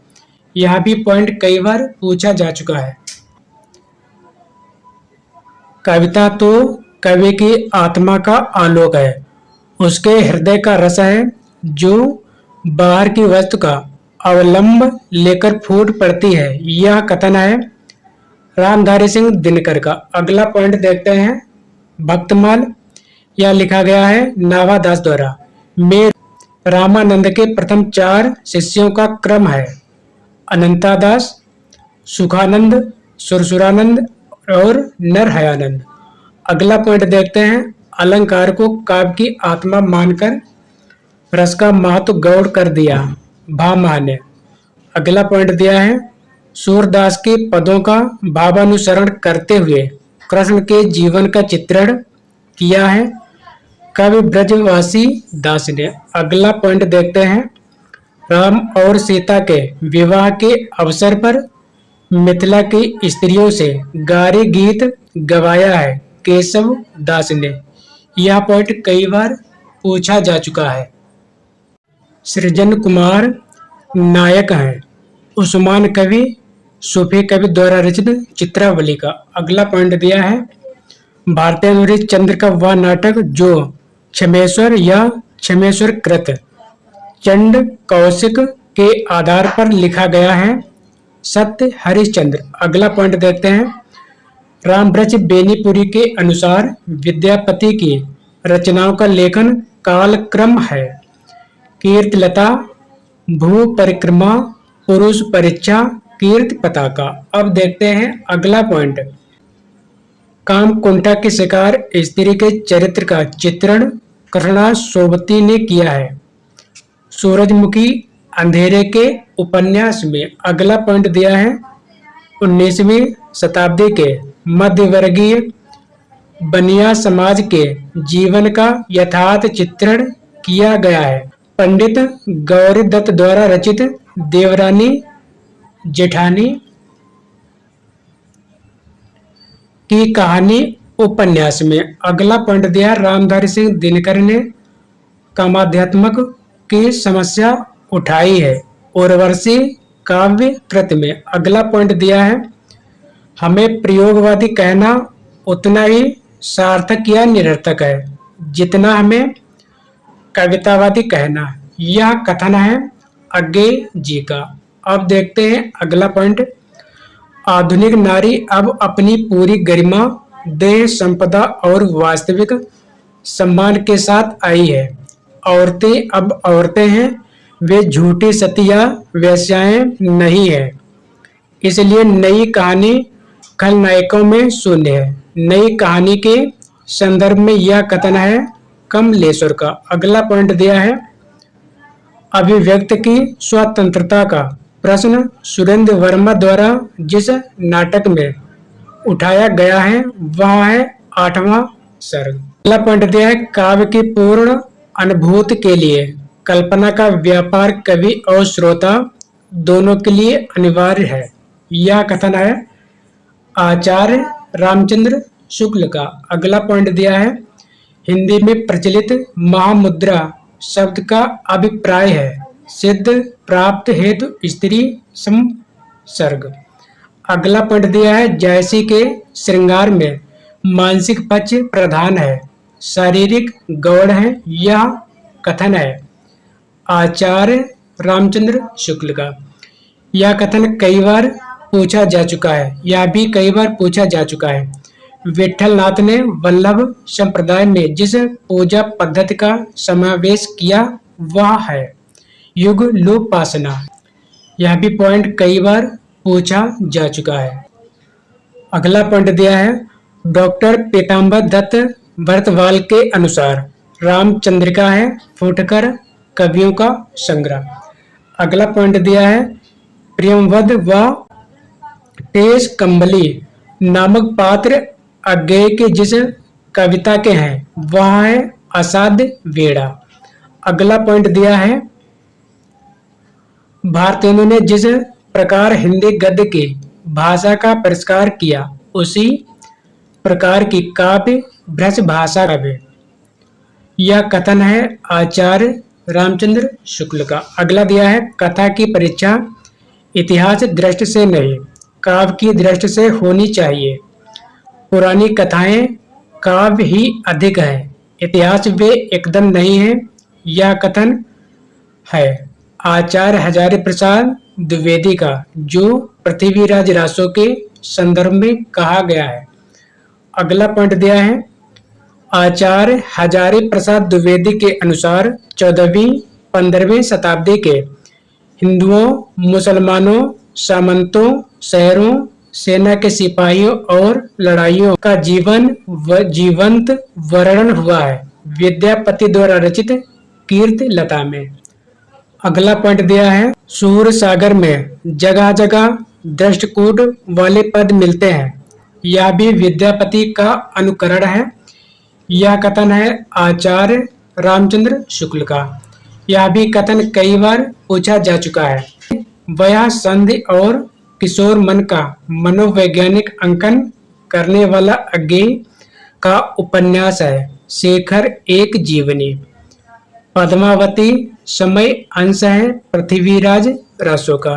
यह भी पॉइंट कई बार पूछा जा चुका है। कविता तो कवि की आत्मा का आलोक है, उसके हृदय का रस है जो बाहर की वस्तु का अवलंब लेकर फूट पड़ती है। यह कथन है रामधारी सिंह दिनकर का। अगला पॉइंट देखते हैं भक्तमाल। यह लिखा गया है नावादास द्वारा। में रामानंद के प्रथम 4 शिष्यों का क्रम है अनंतादास, सुखानंद, सुरसुरानंद और नरहयानंद। अगला पॉइंट देखते हैं अलंकार को काव्य की आत्मा मानकर रस का महत्व गौड़ कर दिया भामह ने। अगला पॉइंट दिया है सूरदास के पदों का भावानुसरण करते हुए कृष्ण के जीवन का चित्रण किया है कवि ब्रजवासी दास ने। अगला पॉइंट देखते हैं राम और सीता के विवाह के अवसर पर मिथिला की स्त्रियों से गारी गीत गवाया है केशव दास ने। यह पॉइंट कई बार पूछा जा चुका है। सृजन कुमार नायक हैं उस्मान कवि सूफी कवि द्वारा रचित चित्रावली का। अगला पॉइंट दिया है भारतेंदु हरिश्चंद्र का वह नाटक जो क्षमेश्वर या क्षमेश्वर कृत चंड कौशिक के आधार पर लिखा गया है सत्य हरिश्चंद्र। अगला पॉइंट देखते हैं रामब्रज बेनीपुरी के अनुसार विद्यापति की रचनाओं का लेखन कालक्रम है कीर्तिलता, भू परिक्रमा, पुरुष परीक्षा, कीर्ति पताका। अब देखते हैं अगला पॉइंट कामकुंठा के शिकार स्त्री के चरित्र का चित्रण कृष्णा सोबती ने किया है सूरजमुखी अंधेरे के उपन्यास में। अगला पॉइंट दिया है 19वीं शताब्दी के मध्यवर्गीय बनिया समाज के जीवन का यथार्थ चित्रण किया गया है पंडित गौरी दत्त द्वारा रचित देवरानी जेठानी की कहानी उपन्यास में। अगला पॉइंट दिया रामधारी सिंह दिनकर ने कामाध्यात्मक की समस्या उठाई है उर्वशी काव्य कृत में। अगला पॉइंट दिया है हमें प्रयोगवादी कहना उतना ही सार्थक या निरर्थक है जितना हमें कवितावादी कहना। यह कथन है अज्ञेय जी का। अब देखते हैं अगला पॉइंट आधुनिक नारी अब अपनी पूरी गरिमा देह संपदा और वास्तविक सम्मान के साथ आई है। औरतें अब औरतें हैं, वे झूठी सती या वेश्याएं नहीं है। इसलिए नई कहानी खलनायकों में शून्य है। नई कहानी के संदर्भ में यह कथन है कमलेश्वर का। अगला पॉइंट दिया है अभिव्यक्ति की स्वतंत्रता का प्रश्न सुरेंद्र वर्मा द्वारा जिस नाटक में उठाया गया है वह है 8वां सर्ग। अगला पॉइंट दिया है काव्य की पूर्ण अनुभूति के लिए कल्पना का व्यापार कवि और श्रोता दोनों के लिए अनिवार्य है। यह कथन है आचार्य रामचंद्र शुक्ल का। अगला पॉइंट दिया है हिंदी में प्रचलित महामुद्रा शब्द का अभिप्राय है सिद्ध प्राप्त हेतु स्त्री संसर्ग। अगला पॉइंट दिया है जैसी के श्रृंगार में मानसिक पक्ष प्रधान है, शारीरिक गौड़ है, यह कथन है आचार्य रामचंद्र शुक्ल का। यह कथन कई बार पूछा जा चुका है, यह भी कई बार पूछा जा चुका है। विठलनाथ ने वल्लभ संप्रदाय में जिस पूजा पद्धति का समावेश किया वह है युगलोपासना। यह भी पॉइंट कई बार पूछा जा चुका है। अगला पॉइंट दिया है डॉक्टर पीताम्बर दत्त भरतवाल के अनुसार रामचंद्रिका है फुटकर कवियों का संग्रह। अगला पॉइंट दिया है प्रेमवध व टेस कंबली नामक पात्र अज्ञेय के जिस कविता के हैं वह है असाध्य वेड़ा। अगला पॉइंट दिया है भारतेंदु ने जिस प्रकार हिंदी गद्य की भाषा का परिष्कार किया उसी प्रकार की काव्य ब्रज भाषा काव्य। यह कथन है आचार्य रामचंद्र शुक्ल का। अगला दिया है कथा की परीक्षा इतिहास दृष्टि से नहीं काव्य की दृष्टि से होनी चाहिए। पुरानी कथाएं काव्य ही अधिक है, इतिहास वे एकदम नहीं है। यह कथन है आचार्य हजारी प्रसाद द्विवेदी का जो पृथ्वीराज रासो के संदर्भ में कहा गया है। अगला पॉइंट दिया है आचार्य हजारी प्रसाद द्विवेदी के अनुसार 14वीं 15वीं शताब्दी के हिंदुओं, मुसलमानों, सामंतों, शहरों, सेना के सिपाहियों और लड़ाइयों का जीवंत वर्णन हुआ है विद्यापति द्वारा रचित कीर्ति लता में। अगला पॉइंट दिया है सूर सागर में जगह जगह दृष्टकूट वाले पद मिलते हैं, यह भी विद्यापति का अनुकरण है। यह कथन है आचार्य रामचंद्र शुक्ल का। यह भी कथन कई बार पूछा जा चुका है। वह संधि और किशोर मन का मनोवैज्ञानिक अंकन करने वाला अज्ञेय का उपन्यास है शेखर एक जीवनी। पद्मावती समय अंश है पृथ्वीराज रासो का।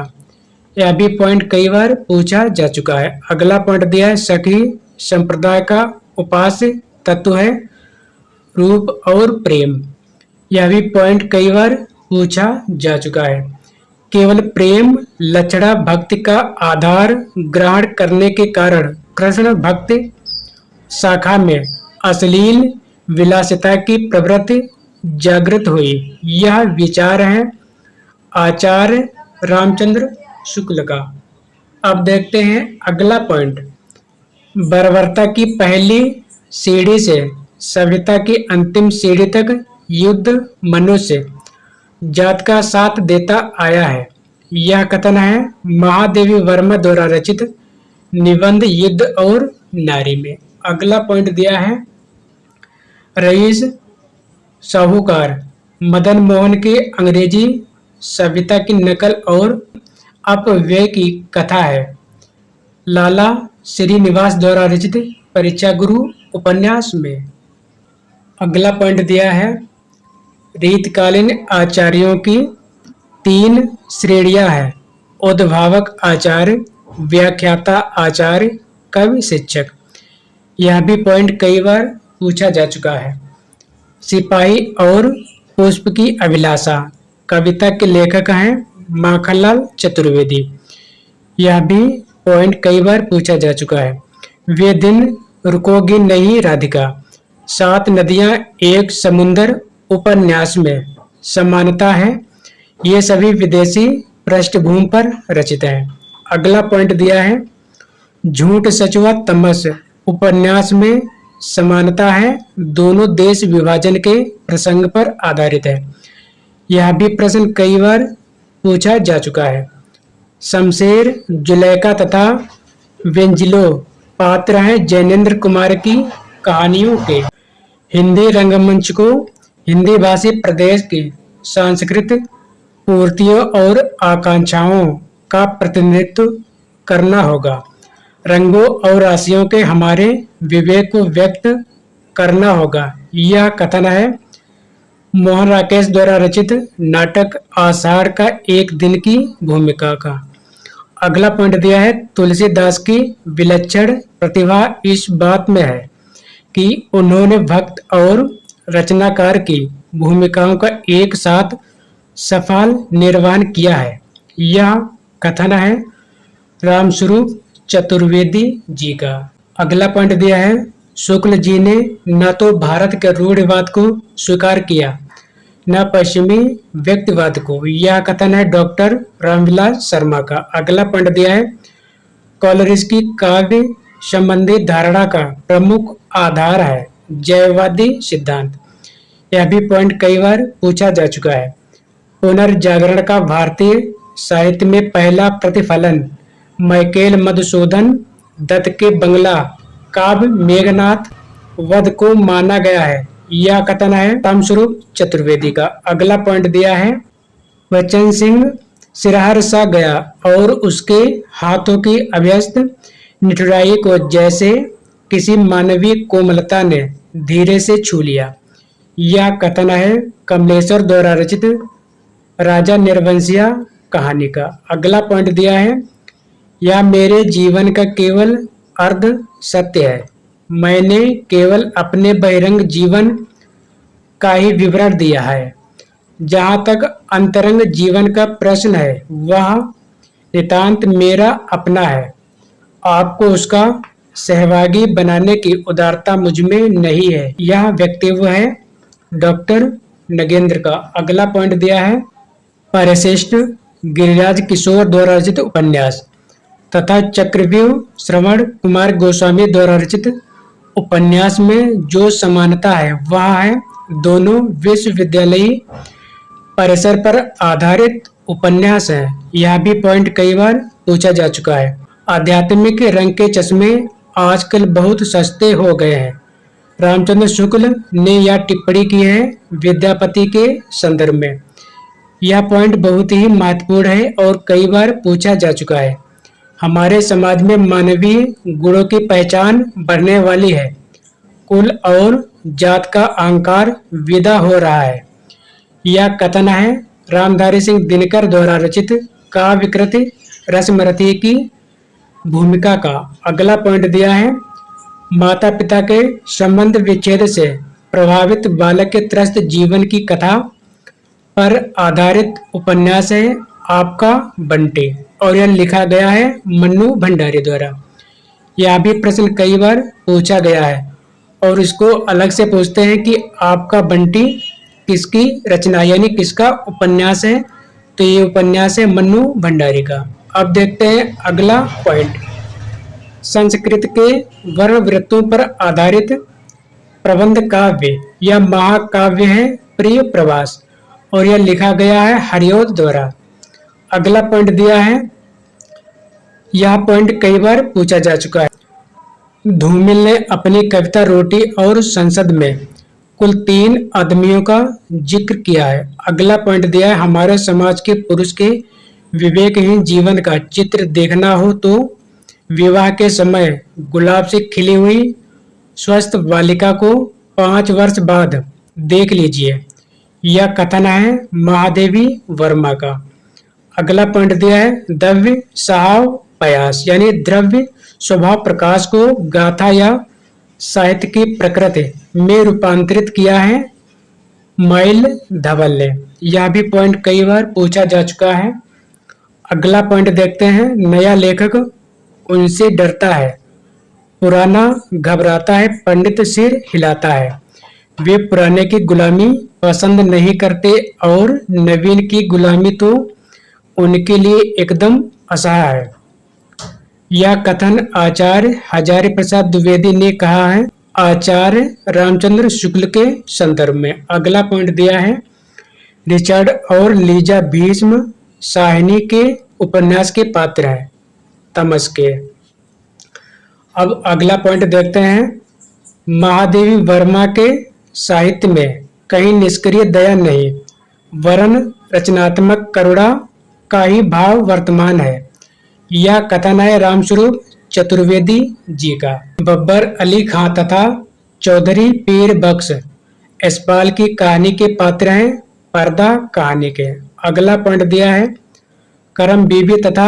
यह भी पॉइंट कई बार पूछा जा चुका है। अगला पॉइंट दिया है सखी संप्रदाय का उपास्य तत्व है रूप और प्रेम। यह भी पॉइंट कई बार पूछा जा चुका है। केवल प्रेम लक्षणा भक्ति का आधार ग्रहण करने के कारण कृष्ण भक्ति शाखा में अश्लील विलासिता की प्रवृत्ति जागृत हुई। यह विचार है आचार्य रामचंद्र शुक्ल का। अब देखते हैं अगला पॉइंट बर्बरता की पहली सीढ़ी से सभ्यता की अंतिम सीढ़ी तक युद्ध मनुष्य जात का साथ देता आया है। यह कथन है महादेवी वर्मा द्वारा रचित निबंध युद्ध और नारी में। अगला पॉइंट दिया है रईस साहूकार मदन मोहन के अंग्रेजी सभ्यता की नकल और अपव्यय की कथा है लाला श्रीनिवास द्वारा रचित परीक्षा गुरु उपन्यास में। अगला पॉइंट दिया है रीतकालीन आचार्यों की 3 श्रेणियां हैं उद्भावक आचार्य, व्याख्याता आचार्य, कवि शिक्षक। यह भी पॉइंट कई बार पूछा जा चुका है। सिपाही और पुष्प की अभिलाषा कविता के लेखक हैं माखनलाल चतुर्वेदी। यह भी पॉइंट कई बार पूछा जा चुका है। वे दिन रुकोगी नहीं राधिका 7 नदियां एक समुंदर उपन्यास में समानता है। ये सभी विदेशी पृष्ठभूमि पर रचित हैं। अगला पॉइंट दिया है झूठ सच व तमस उपन्यास में समानता है दोनों देश विभाजन के प्रसंग पर आधारित है। यह भी प्रश्न कई बार पूछा जा चुका है। शमशेर जुलेखा तथा वेंजिलो पात्र हैं जैनेन्द्र कुमार की कहानियों के। हिंदी रंगमंच को हिंदी भाषी प्रदेश की सांस्कृतिक पूर्तियों और आकांक्षाओं का प्रतिनिधित्व करना होगा। रंगों और राशियों के हमारे विवेक को व्यक्त करना होगा। यह कथन है मोहन राकेश द्वारा रचित नाटक आषाढ़ का एक दिन की भूमिका का। अगला पॉइंट दिया है तुलसीदास की विलक्षण प्रतिभा इस बात में है कि उन्होंने भक्त और रचनाकार की भूमिकाओं का एक साथ सफल निर्वहन किया है। यह कथन है रामस्वरूप चतुर्वेदी जी का। अगला पॉइंट दिया है शुक्ल जी ने न तो भारत के रूढ़िवाद को स्वीकार किया न पश्चिमी व्यक्तिवाद को। यह कथन है डॉक्टर रामविलास शर्मा का। अगला पॉइंट दिया है कॉलरिज की काव्य संबंधी धारणा का प्रमुख आधार है जयवादी सिद्धांत। यह भी पॉइंट कई बार पूछा जा चुका है। पुनर्जागरण का भारतीय साहित्य में पहला प्रतिफलन माइकेल मधुसूदन दत्त के बंगला काव्य मेघनाथ वध को माना गया है। यह कथन है रामस्वरूप चतुर्वेदी का। अगला पॉइंट दिया है बच्चन सिंह सिरहर सा गया और उसके हाथों की अभ्यस्त निठुराई को जैसे किसी मानवीय कोमलता ने धीरे से छू लिया। यह कथन है कमलेश्वर द्वारा रचित राजा निर्वंशिया कहानी का। अगला पॉइंट दिया है यह मेरे जीवन का केवल अर्ध सत्य है। मैंने केवल अपने बहिरंग जीवन का ही विवरण दिया है। जहाँ तक अंतरंग जीवन का प्रश्न है वह नितांत मेरा अपना है। आपको उसका सहभागी बनाने की उदारता मुझ में नहीं है। यह वक्तव्य है डॉक्टर नगेंद्र का। अगला पॉइंट दिया है परिश्रेष्ठ गिरिराज किशोर द्वारा रचित उपन्यास तथा चक्रव्यूह श्रवण कुमार गोस्वामी द्वारा रचित उपन्यास में जो समानता है वह है दोनों विश्वविद्यालयी परिसर पर आधारित उपन्यास है। यह भी पॉइंट कई बार पूछा जा चुका है। आध्यात्मिक रंग के चश्मे आजकल बहुत सस्ते हो गए हैं। रामचंद्र शुक्ल ने यह टिप्पणी की है विद्यापति के संदर्भ में। यह पॉइंट बहुत ही महत्वपूर्ण है और कई बार पूछा जा चुका है। हमारे समाज में मानवीय गुणों की पहचान बढ़ने वाली है। कुल और जात का अहंकार विदा हो रहा है। यह कथन है रामधारी सिंह दिनकर द्वारा रचित काव्य कृति रसमरती की भूमिका का। अगला पॉइंट दिया है माता पिता के संबंध विच्छेद से प्रभावित बालक के त्रस्त जीवन की कथा पर आधारित उपन्यास है आपका बंटी और यह लिखा गया है मन्नू भंडारी द्वारा। यह भी प्रश्न कई बार पूछा गया है और इसको अलग से पूछते हैं कि आपका बंटी किसकी रचना यानी किसका उपन्यास है। तो ये उपन्यास है मन्नू भंडारी का। अब देखते हैं अगला पॉइंट संस्कृत के वर्ण वृत्तों पर आधारित प्रबंध काव्य। यह महाकाव्य है प्रिय प्रवास और यह लिखा गया है हरिओद द्वारा। अगला पॉइंट दिया है यह पॉइंट कई बार पूछा जा चुका है। धूमिल ने अपनी कविता रोटी और संसद में कुल 3 आदमियों का जिक्र किया है। अगला पॉइंट दिया है हमारे समाज के पुरुष के विवेकहीन जीवन का चित्र देखना हो तो विवाह के समय गुलाब से खिली हुई स्वस्थ बालिका को 5 वर्ष बाद देख लीजिए। यह कथन है महादेवी वर्मा का। अगला पॉइंट दिया है द्रव्य स्वभाव प्रयास यानी द्रव्य स्वभाव प्रकाश को गाथा या साहित्य की प्रकृति में रूपांतरित किया है माइल धवल ने। यह भी पॉइंट कई बार पूछा जा चुका है। अगला पॉइंट देखते हैं नया लेखक उनसे डरता है पुराना घबराता है पंडित सिर हिलाता है। वे पुराने की गुलामी पसंद नहीं करते और नवीन की गुलामी तो उनके लिए एकदम असह्य है। यह कथन आचार्य हजारी प्रसाद द्विवेदी ने कहा है आचार्य रामचंद्र शुक्ल के संदर्भ में। अगला पॉइंट दिया है रिचर्ड और लीजा भीष्म साहिनी के उपन्यास के पात्र है तमस के। अब अगला पॉइंट देखते हैं महादेवी वर्मा के साहित्य में कहीं निष्क्रिय दया नहीं वरन रचनात्मक करुणा का ही भाव वर्तमान है। यह कथन है रामस्वरूप चतुर्वेदी जी का। बब्बर अली खां तथा चौधरी पीर बख्श यशपाल की कहानी के पात्र हैं पर्दा कहानी के। अगला पॉइंट दिया है करम बीबी तथा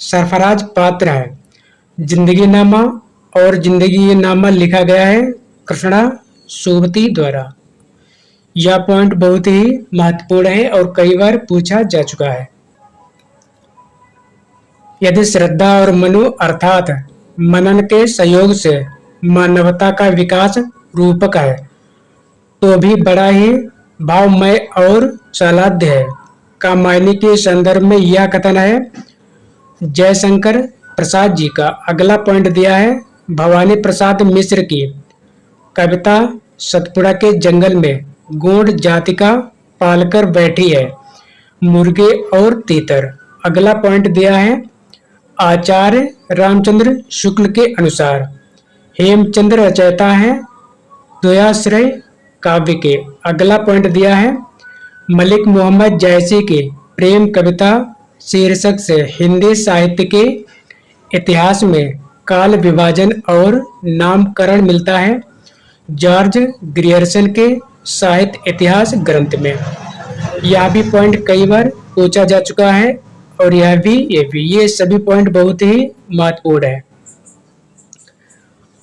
सरफराज पात्र है। जिंदगी नामा और जिंदगी नामा लिखा गया है कृष्णा सुवती द्वारा। यह पॉइंट बहुत ही महत्वपूर्ण है और कई बार पूछा जा चुका है। यदि श्रद्धा और मनु अर्थात मनन के सहयोग से मानवता का विकास रूपक है तो भी बड़ा ही भावमय और सलाध्य है। कामायनी के संदर्भ में यह कथन है जयशंकर प्रसाद जी का। अगला पॉइंट दिया है भवानी प्रसाद मिश्र की कविता सतपुड़ा के जंगल में गोंड जाति का पालकर बैठी है मुर्गे और तीतर। अगला पॉइंट दिया है आचार्य रामचंद्र शुक्ल के अनुसार हेमचंद्र रचयिता है द्वयाश्रय काव्य के। अगला पॉइंट दिया है मलिक मोहम्मद जैसी की प्रेम कविता शीर्षक से हिंदी साहित्य के इतिहास में काल विभाजन और नामकरण मिलता है जॉर्ज ग्रियर्सन के साहित्य इतिहास ग्रंथ में। यह भी पॉइंट कई बार पूछा जा चुका है और ये सभी पॉइंट बहुत ही महत्वपूर्ण है।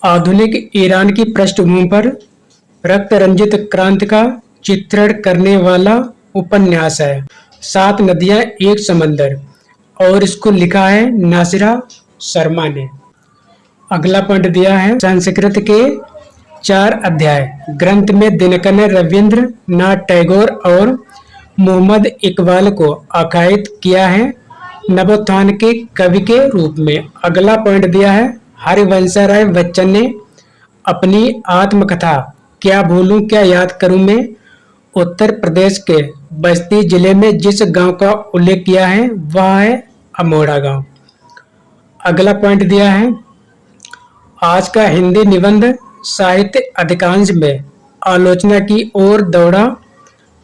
आधुनिक ईरान की पृष्ठभूमि पर रक्त रंजित क्रांति का चित्रण करने वाला उपन्यास है सात नदियां एक समंदर और इसको लिखा है नासिरा शर्मा ने। अगला पॉइंट दिया है संस्कृत के 4 अध्याय ग्रंथ में दिनकर रविंद्र नाथ टैगोर और मोहम्मद इकबाल को आख्यायित किया है नवोत्थान के कवि के रूप में। अगला पॉइंट दिया है हरिवंश राय बच्चन ने अपनी आत्मकथा क्या भूलूं क्या याद करूं में उत्तर प्रदेश के बस्ती जिले में जिस गांव का उल्लेख किया है वह है अमोड़ा गांव। अगला पॉइंट दिया है आज का हिंदी निबंध साहित्य अधिकांश में आलोचना की ओर दौड़ा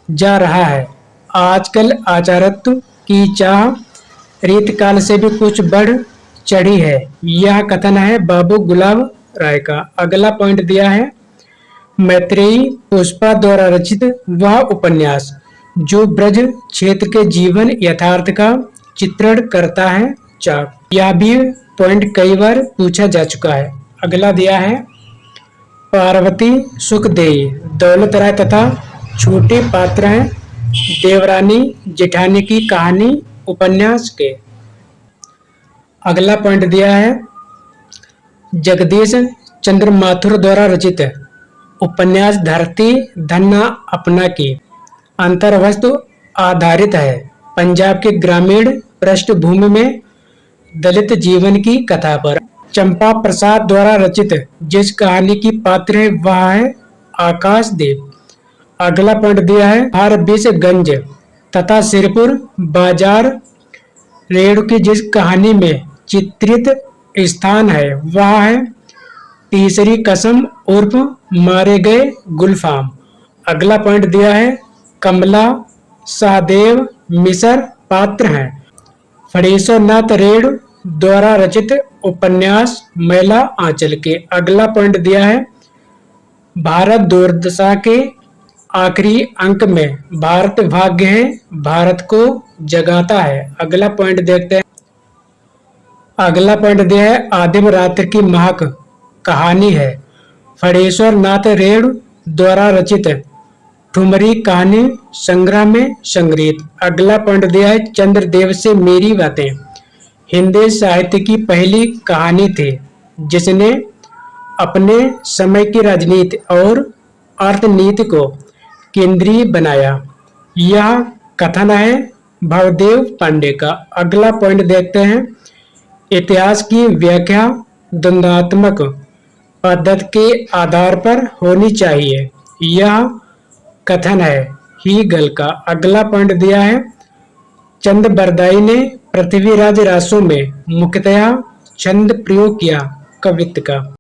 जा रहा है। आजकल आचारत्व की चाह रीतकाल से भी कुछ बढ़ चढ़ी है। यह कथन है बाबू गुलाब राय का। अगला पॉइंट दिया है मैत्रेयी पुष्पा द्वारा रचित वह उपन्यास जो ब्रज क्षेत्र के जीवन यथार्थ का चित्रण करता है चाक। यह भी पॉइंट कई बार पूछा जा चुका है। अगला दिया है पार्वती सुखदेई दौलत राय तथा छोटे पात्र हैं देवरानी जेठानी की कहानी उपन्यास के। अगला पॉइंट दिया है जगदीश चंद्र माथुर द्वारा रचित उपन्यास धरती धन्ना अपना की अंतर्वस्तु आधारित है पंजाब के ग्रामीण पृष्ठभूमि में दलित जीवन की कथा पर। चंपा प्रसाद द्वारा रचित जिस कहानी की पात्र है वह है आकाश देव। अगला पॉइंट दिया है फारबिसगंज तथा सिरपुर बाजार रेड की जिस कहानी में चित्रित स्थान है वह है तीसरी कसम उर्फ मारे गए गुलफाम। अगला पॉइंट दिया है कमला सहदेव मिसर पात्र हैं फणीश्वरनाथ रेड द्वारा रचित उपन्यास मैला आंचल के। अगला पॉइंट दिया है भारत दुर्दशा के आखिरी अंक में भारत भाग्य है भारत को जगाता है। अगला पॉइंट देखते हैं। अगला पॉइंट दिया है आदिम रात्र की महक कहानी है फणीश्वर नाथ रेड द्वारा रचित ठुमरी कहानी संग्रह में संग्रहित। अगला पॉइंट दिया है चंद्रदेव से मेरी बातें हिंदी साहित्य की पहली कहानी थी जिसने अपने समय की राजनीति और अर्थनीति को केंद्रीय बनाया। यह कथन है भवदेव पांडे का। अगला पॉइंट देखते हैं इतिहास की व्याख्या द्वंद्वात्मक पद्धति के आधार पर होनी चाहिए। यह कथन है हीगल का। अगला पॉइंट दिया है चंद बरदाई ने पृथ्वीराज रासो में मुख्यतया छंद प्रयोग किया कवित्व का।